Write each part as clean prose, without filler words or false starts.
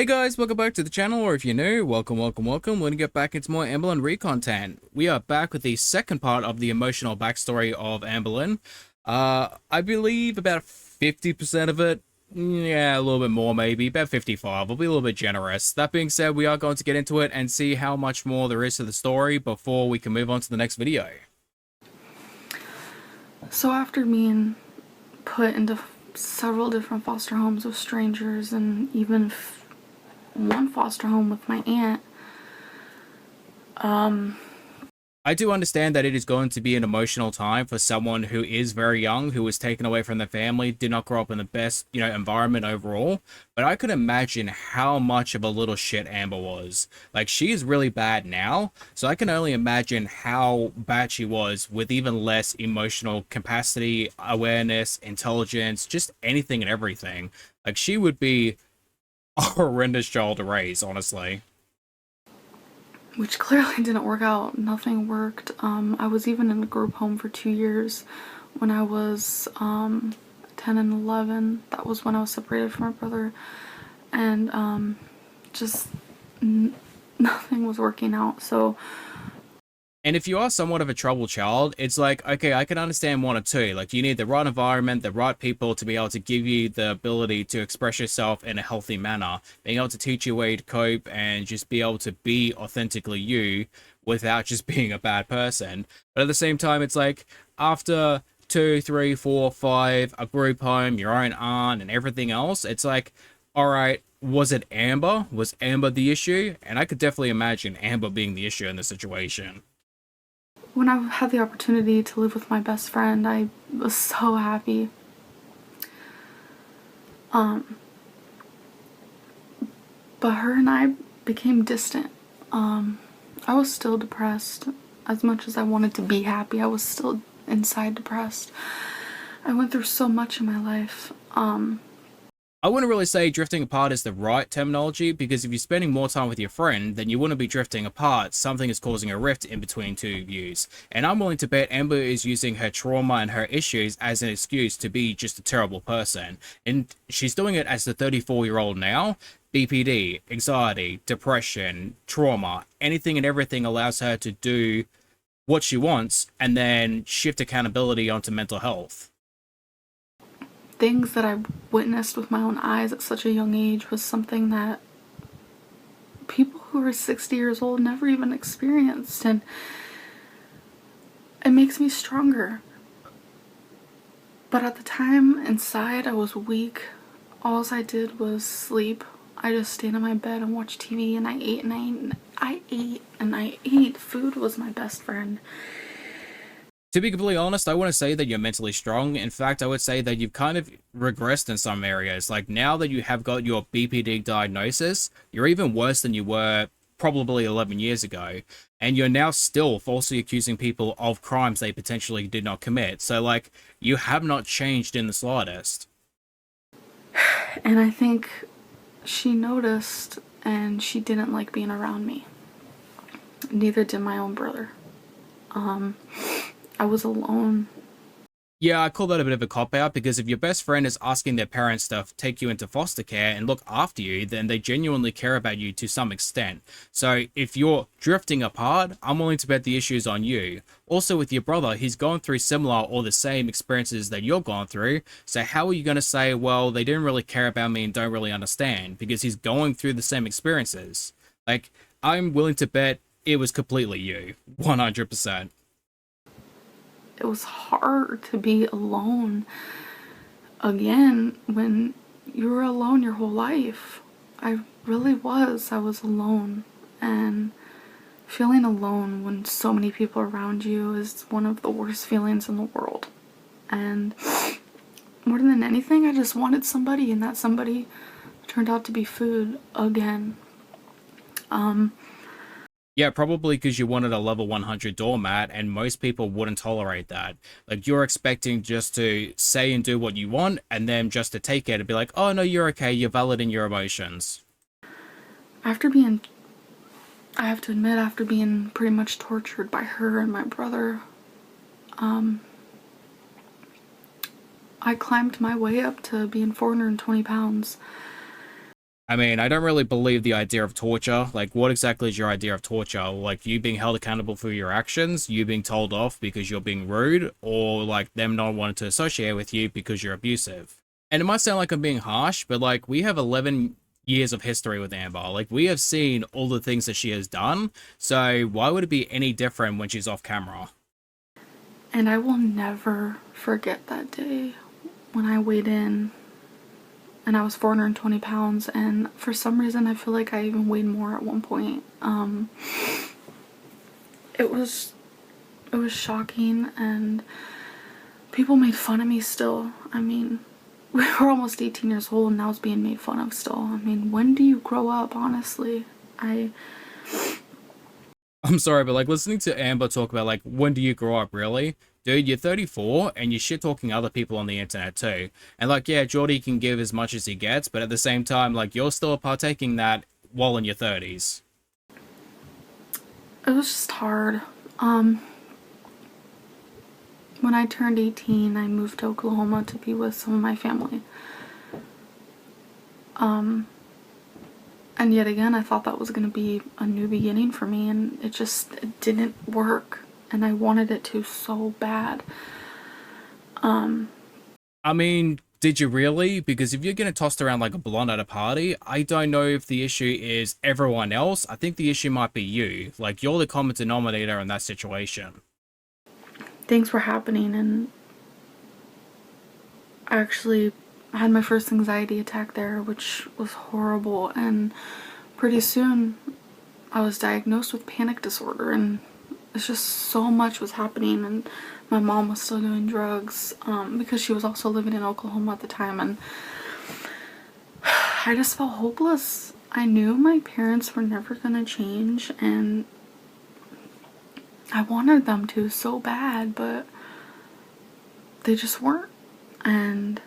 Hey guys, welcome back to the channel, or if you're new, welcome. We're gonna get back into more Amberlynn Reid content. We are back with the second part of the emotional backstory of Amberlynn. I believe about 50% of it, yeah, a little bit more maybe, about 55, we'll be a little bit generous. That being said, we are going to get into it and see how much more there is to the story before we can move on to the next video. So after being put into several different foster homes with strangers and even one foster home with my aunt, I do understand that it is going to be an emotional time for someone who is very young, who was taken away from their family, did not grow up in the best, environment overall. But I could imagine how much of a little shit Amber was. Like, she is really bad now, so I can only imagine how bad she was with even less emotional capacity, awareness, intelligence, just anything and everything. Like, she would be a horrendous child to raise, honestly. which clearly didn't work out. Nothing worked. I was even in a group home for 2 years when I was 10 and 11. That was when I was separated from my brother, and just nothing was working out. So And if you are somewhat of a troubled child, it's like, okay, I can understand one or two. Like, you need the right environment, the right people to be able to give you the ability to express yourself in a healthy manner, being able to teach you a way to cope and just be able to be authentically you without just being a bad person. But at the same time, it's like, after 2, 3, 4, 5, a group home, your own aunt, and everything else, it's like, all right, was it Amber? Was Amber the issue? And I could definitely imagine Amber being the issue in this situation. when I had the opportunity to live with my best friend, I was so happy. But her and I became distant. I was still depressed. As much as I wanted to be happy, I was still inside depressed. I went through so much in my life. I wouldn't really say drifting apart is the right terminology, because if you're spending more time with your friend, then you wouldn't be drifting apart. Something is causing a rift in between two of you. And I'm willing to bet Amber is using her trauma and her issues as an excuse to be just a terrible person. And she's doing it as the 34-year-old now. BPD, anxiety, depression, trauma, anything and everything allows her to do what she wants and then shift accountability onto mental health. Things that I witnessed with my own eyes at such a young age was something that people who are 60 years old never even experienced, and it makes me stronger. But at the time, inside, I was weak. All I did was sleep. I just stayed in my bed and watched TV, and I ate and I ate and I ate and I ate. Food was my best friend. To be completely honest, I wouldn't say that you're mentally strong. In fact, I would say that you've kind of regressed in some areas. Like, now that you have got your BPD diagnosis, you're even worse than you were probably 11 years ago. And you're now still falsely accusing people of crimes they potentially did not commit. So, like, you have not changed in the slightest. And I think she noticed, and she didn't like being around me. Neither did my own brother. I was alone. Yeah, I call that a bit of a cop-out, because if your best friend is asking their parents to take you into foster care and look after you, then they genuinely care about you to some extent. So if you're drifting apart, I'm willing to bet the issue's on you. Also, with your brother, he's gone through similar or the same experiences that you're going through, so how are you going to say, well, they didn't really care about me and don't really understand, because he's going through the same experiences? Like, I'm willing to bet it was completely you, 100%. It was hard to be alone again when you were alone your whole life. I really was. I was alone. And feeling alone when so many people around you is one of the worst feelings in the world. And more than anything, I just wanted somebody, and that somebody turned out to be food again. Yeah, probably because you wanted a level 100 doormat, and most people wouldn't tolerate that. Like, you're expecting just to say and do what you want, and then just to take it and be like, oh, no, you're okay, you're valid in your emotions. After being, I have to admit, after being pretty much tortured by her and my brother, I climbed my way up to being 420 pounds. I mean, I don't really believe the idea of torture. Like, what exactly is your idea of torture? Like, you being held accountable for your actions, you being told off because you're being rude, or like them not wanting to associate with you because you're abusive? And it might sound like I'm being harsh, but like, we have 11 years of history with Amber. Like, we have seen all the things that she has done. So, why would it be any different when she's off camera? And I will never forget that day when I weighed in and I was 420 pounds, and for some reason I feel like I even weighed more at one point. It was shocking, and people made fun of me still. I mean, we were almost 18 years old and I was being made fun of still. I mean, when do you grow up, honestly? I'm sorry, but like listening to Amber talk about like when do you grow up, really? Dude, you're 34 and you're shit talking other people on the internet too. And like, yeah, Geordie can give as much as he gets, but at the same time, like you're still partaking that while in your 30s. It was just hard. When I turned 18, I moved to Oklahoma to be with some of my family. And yet again, I thought that was going to be a new beginning for me, and it didn't work. And I wanted it to so bad. I mean, did you really? Because if you're getting tossed around like a blonde at a party, I don't know if the issue is everyone else. I think the issue might be you. Like, you're the common denominator in that situation. Things were happening, and I actually had my first anxiety attack there, which was horrible. And pretty soon, I was diagnosed with panic disorder, and it's just so much was happening. And my mom was still doing drugs because she was also living in Oklahoma at the time, and I just felt hopeless. I knew my parents were never gonna change, and I wanted them to so bad, but they just weren't. And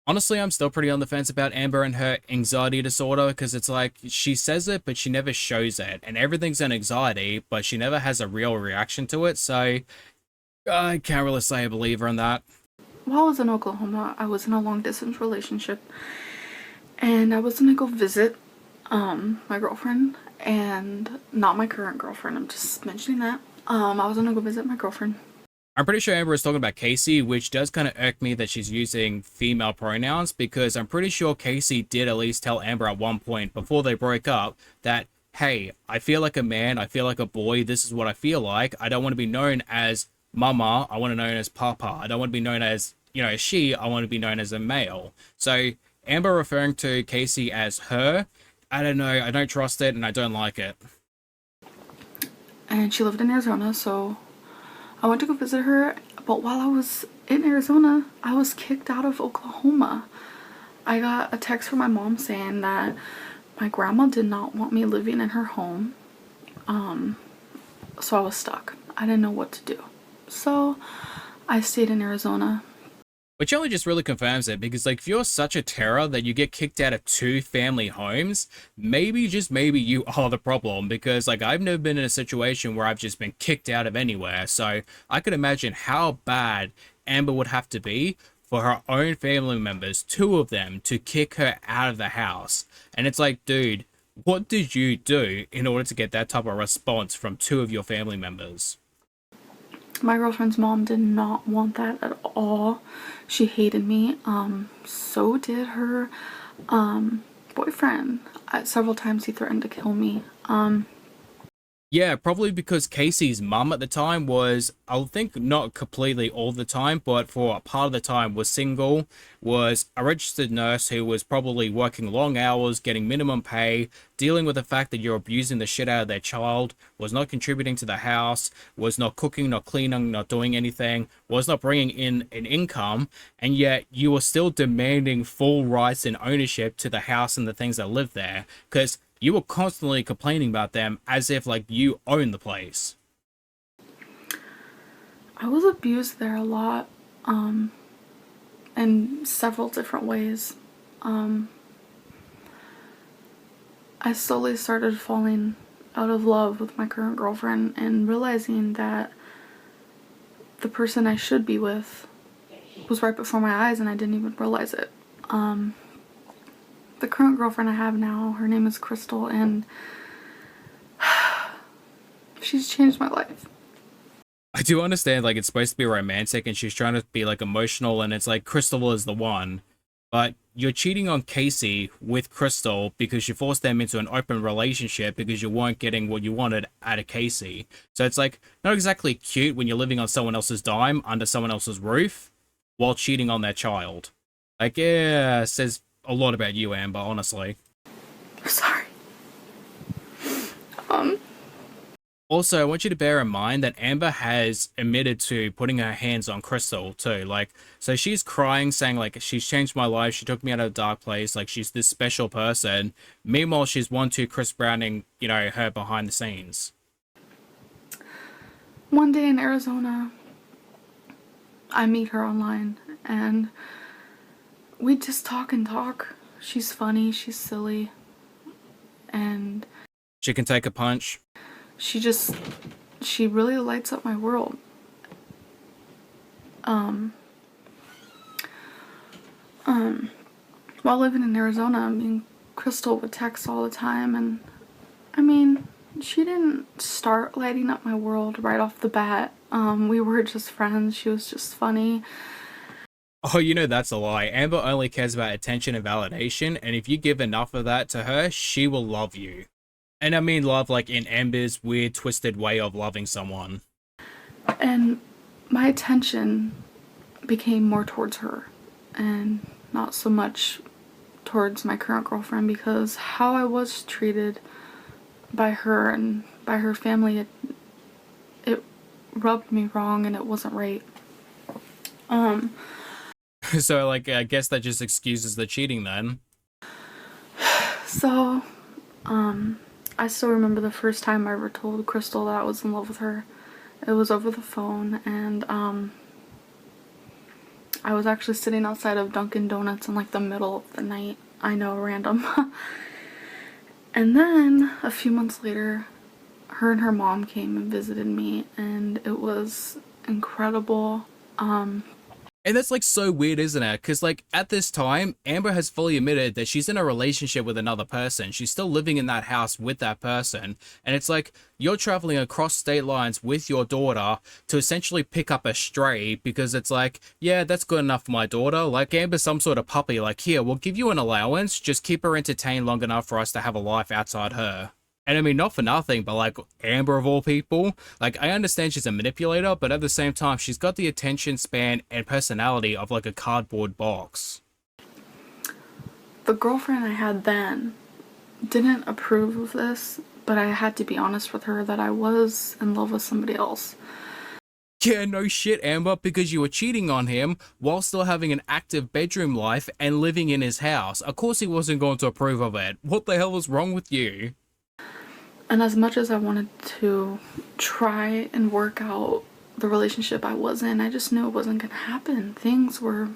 Honestly, I'm still pretty on the fence about Amber and her anxiety disorder because it's like she says it, but she never shows it. And everything's an anxiety, but she never has a real reaction to it. So I can't really say I believe her in that. while I was in Oklahoma, I was in a long distance relationship, and I was gonna go visit my girlfriend, and not my current girlfriend. I'm just mentioning that. I was gonna go visit my girlfriend. I'm pretty sure Amber is talking about Casey, which does kind of irk me that she's using female pronouns because I'm pretty sure Casey did at least tell Amber at one point before they broke up that, hey, I feel like a man, I feel like a boy, this is what I feel like. I don't want to be known as mama, I want to be known as papa. I don't want to be known as, as she, I want to be known as a male. So Amber referring to Casey as her, I don't know, I don't trust it and I don't like it. And she lived in Arizona, so I went to go visit her. But while I was in Arizona, I was kicked out of Oklahoma. I got a text from my mom saying that my grandma did not want me living in her home. So I was stuck. I didn't know what to do. So I stayed in Arizona. Which only just really confirms it because, like, if you're such a terror that you get kicked out of two family homes, maybe, just maybe, you are the problem. Because, like, I've never been in a situation where I've just been kicked out of anywhere. So I could imagine how bad Amber would have to be for her own family members, two of them, to kick her out of the house. And it's like, dude, what did you do in order to get that type of response from two of your family members? My girlfriend's mom did not want that at all. She hated me. So did her boyfriend. Several times he threatened to kill me. Yeah, probably because Casey's mum at the time was, I think not completely all the time, but for a part of the time was single, was a registered nurse who was probably working long hours, getting minimum pay, dealing with the fact that you're abusing the shit out of their child, was not contributing to the house, was not cooking, not cleaning, not doing anything, was not bringing in an income, and yet you were still demanding full rights and ownership to the house and the things that live there, because you were constantly complaining about them as if like you own the place. I was abused there a lot, in several different ways. I slowly started falling out of love with my current girlfriend and realizing that the person I should be with was right before my eyes and I didn't even realize it. the current girlfriend I have now, her name is Crystal, and she's changed my life. I do understand, like, it's supposed to be romantic and she's trying to be, like, emotional, and it's like Crystal is the one. But you're cheating on Casey with Crystal because you forced them into an open relationship because you weren't getting what you wanted out of Casey. So it's, like, not exactly cute when you're living on someone else's dime under someone else's roof while cheating on their child. Like, yeah, it says a lot about you, Amber, honestly. I'm sorry. Um, Also, I want you to bear in mind that Amber has admitted to putting her hands on Crystal too. Like, so she's crying, saying like, she's changed my life. She took me out of a dark place. Like, she's this special person. Meanwhile, she's one to Chris Browning, you know, her behind the scenes. one day in Arizona, I meet her online, and we just talk and talk. She's funny, she's silly, and She can take a punch. she really lights up my world. While living in Arizona, I mean, Crystal would text all the time, and I mean, she didn't start lighting up my world right off the bat. We were just friends. She was just funny. Oh, you know that's a lie. Amber only cares about attention and validation, and if you give enough of that to her, she will love you. And I mean love like in Amber's weird, twisted way of loving someone. And my attention became more towards her and not so much towards my current girlfriend, because how I was treated by her and by her family, it rubbed me wrong and it wasn't right. So, like, I guess that just excuses the cheating then. So, I still remember the first time I ever told Crystal that I was in love with her. It was over the phone, and I was actually sitting outside of Dunkin' Donuts in like the middle of the night. I know, random. And then a few months later, her and her mom came and visited me, and it was incredible. And that's like so weird, isn't it? Because like at this time, Amber has fully admitted that she's in a relationship with another person. She's still living in that house with that person. And it's like you're traveling across state lines with your daughter to essentially pick up a stray because it's like, yeah, that's good enough for my daughter. Like Amber's some sort of puppy. Like, here, we'll give you an allowance. Just keep her entertained long enough for us to have a life outside her. And I mean, not for nothing, but like Amber of all people, like I understand she's a manipulator, but at the same time, she's got the attention span and personality of like a cardboard box. The girlfriend I had then didn't approve of this, but I had to be honest with her that I was in love with somebody else. Yeah, no shit, Amber, because you were cheating on him while still having an active bedroom life and living in his house. Of course he wasn't going to approve of it. What the hell was wrong with you? And as much as I wanted to try and work out the relationship I was in, I just knew it wasn't going to happen. Things were...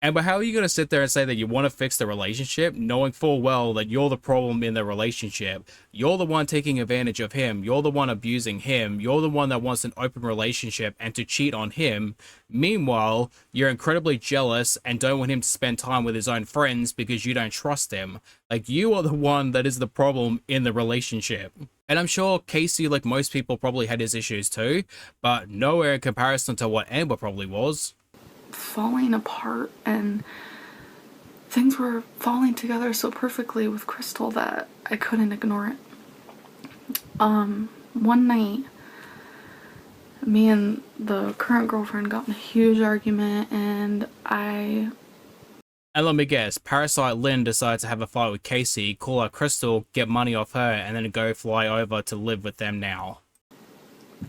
Amber, how are you going to sit there and say that you want to fix the relationship, knowing full well that you're the problem in the relationship? You're the one taking advantage of him. You're the one abusing him. You're the one that wants an open relationship and to cheat on him. Meanwhile, you're incredibly jealous and don't want him to spend time with his own friends because you don't trust him. Like, you are the one that is the problem in the relationship. And I'm sure Casey, like most people, probably had his issues too, but nowhere in comparison to what Amber probably was. falling apart, and things were falling together so perfectly with Crystal that I couldn't ignore it. One night, me and the current girlfriend got in a huge argument, and And let me guess, Parasite Lynn decides to have a fight with Casey, call out Crystal, get money off her, and then go fly over to live with them now.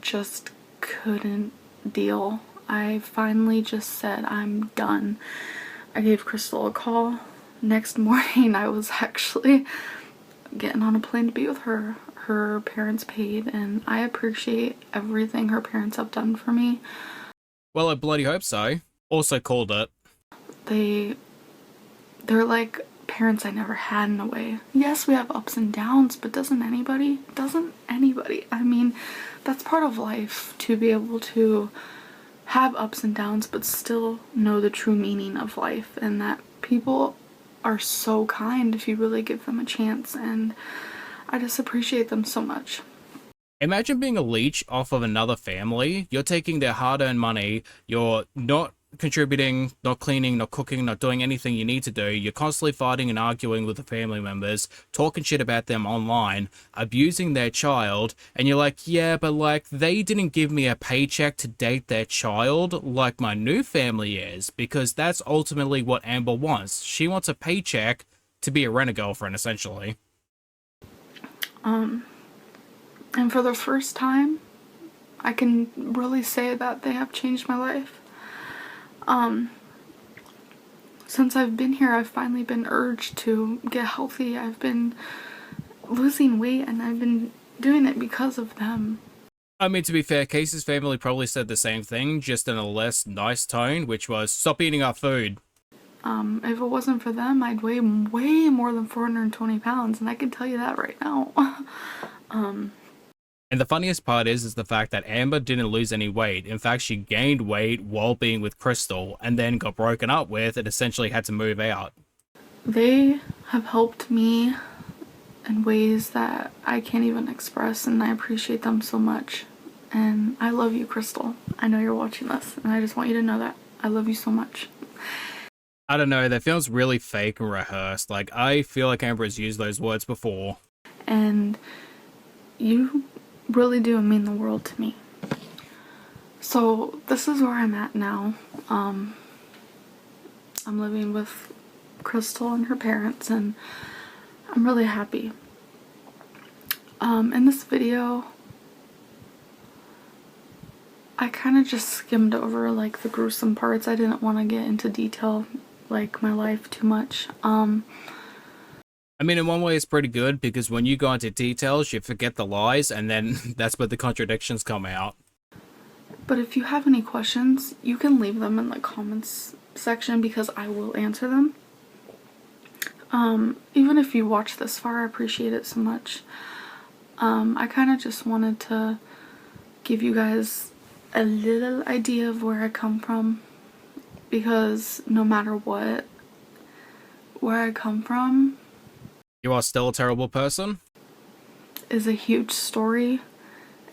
just couldn't deal. I finally just said, I'm done. I gave Crystal a call. Next morning, I was actually getting on a plane to be with her. Her parents paid, and I appreciate everything her parents have done for me. Well, I bloody hope so. Also called it. They're like parents I never had in a way. Yes, we have ups and downs, but doesn't anybody? I mean, that's part of life, to be able to have ups and downs but still know the true meaning of life, and that people are so kind if you really give them a chance, and I just appreciate them so much. Imagine being a leech off of another family. You're taking their hard-earned money. You're not contributing, not cleaning, not cooking, not doing anything you need to do. You're constantly fighting and arguing with the family members, talking shit about them online, abusing their child, and you're like, yeah, but like they didn't give me a paycheck to date their child like my new family is, because that's ultimately what Amber wants. She wants a paycheck to be a rent-a-girlfriend, essentially. And for the first time, I can really say that they have changed my life. Since I've been here, I've finally been urged to get healthy. I've been losing weight, and I've been doing it because of them. I mean, to be fair, Casey's family probably said the same thing, just in a less nice tone, which was, stop eating our food. If it wasn't for them, I'd weigh way more than 420 pounds, and I can tell you that right now. And the funniest part is the fact that Amber didn't lose any weight. In fact, she gained weight while being with Crystal, and then got broken up with and essentially had to move out. They have helped me in ways that I can't even express, and I appreciate them so much. And I love you, Crystal. I know you're watching this, and I just want you to know that I love you so much. I don't know, that feels really fake and rehearsed. Like, I feel like Amber has used those words before. And you really do mean the world to me. So this is where I'm at now. I'm living with Crystal and her parents, and I'm really happy. In this video, I kind of just skimmed over like the gruesome parts. I didn't want to get into detail like my life too much. I mean, in one way, it's pretty good, because when you go into details, you forget the lies, and then that's where the contradictions come out. But if you have any questions, you can leave them in the comments section, because I will answer them. Even if you watch this far, I appreciate it so much. I kind of just wanted to give you guys a little idea of where I come from, because no matter what, where I come from You are still a terrible person? is a huge story,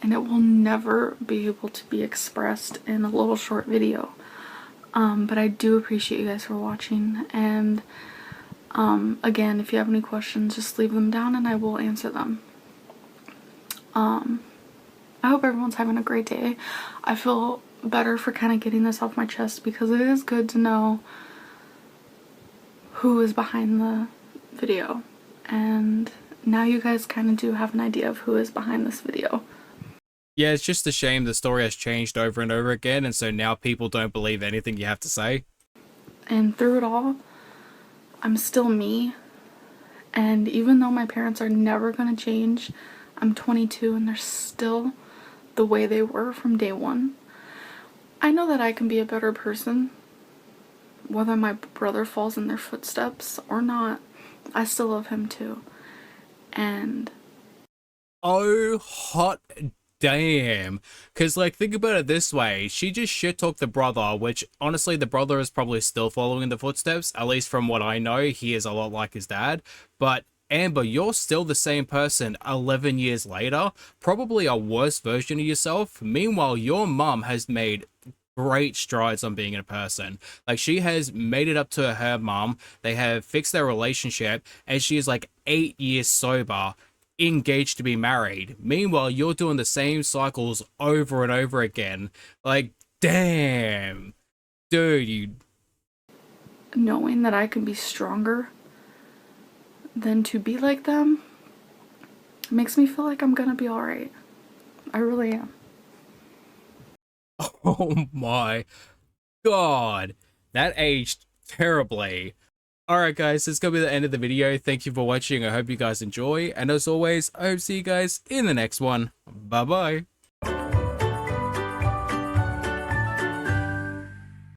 and it will never be able to be expressed in a little short video. But I do appreciate you guys for watching, and again, if you have any questions, just leave them down and I will answer them. I hope everyone's having a great day. I feel better for kind of getting this off my chest, because it is good to know who is behind the video. And now you guys kind of do have an idea of who is behind this video. Yeah, it's just a shame the story has changed over and over again, and so now people don't believe anything you have to say. And through it all, I'm still me. And even though my parents are never going to change, I'm 22 and they're still the way they were from day one. I know that I can be a better person. Whether my brother falls in their footsteps or not, I still love him too. And Oh, hot damn. Because, like, think about it this way. She just shit-talked the brother, which, honestly, the brother is probably still following in the footsteps. At least from what I know, he is a lot like his dad. But, Amber, you're still the same person 11 years later. Probably a worse version of yourself. Meanwhile, your mum has made great strides on being a person. Like, she has made it up to her mum. They have fixed their relationship, and she is like 8 years sober, engaged to be married. Meanwhile, you're doing the same cycles over and over again. Like, damn, dude, you. knowing that I can be stronger than to be like them makes me feel like I'm gonna be alright. I really am. Oh my god, that aged terribly. Alright guys, this is going to be the end of the video. Thank you for watching. I hope you guys enjoy. And as always, I hope to see you guys in the next one. Bye bye.